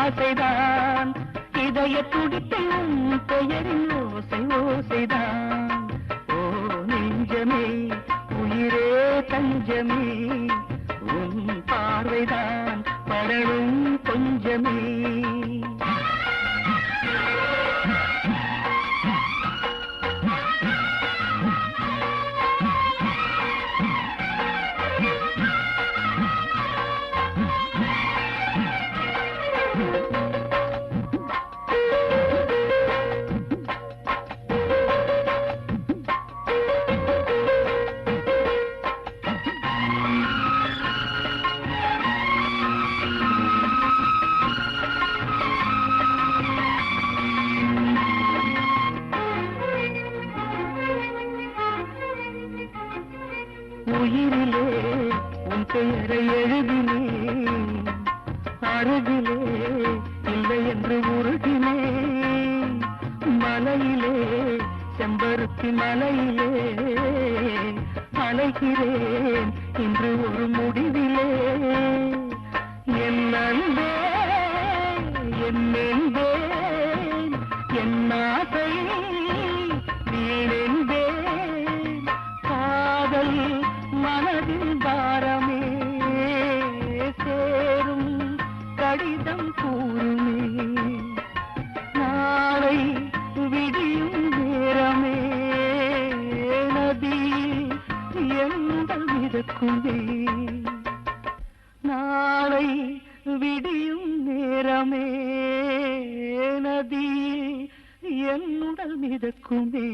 ஆசைதான் இதய துடிப்பிலும் பெயரின் ஓசை ஓசைதான். ஓ நெஞ்சமே உயிரே தஞ்சமே உன் பார்வைதான் படரும் கொஞ்சமே. உயிரிலே உன் பெயரை எழுதினேன், அருகிலே இல்லை என்று உருகினேன். மலையிலே செம்பருத்தி மலையிலே அலைகிறேன் இன்று ஒரு முடிவிலே. என் அன்பே என் என்பேன், என் ஆசை வீணென்பேன். காதல் மனதின் பாரமே சேரும் கடிதம் கூறுமே. நாளை விடியும் நேரமே நதியில் எங்கள் மிதக்குமே. நாளை விடியும் நேரமே நதியில் என்னுடல் மிதக்குமே.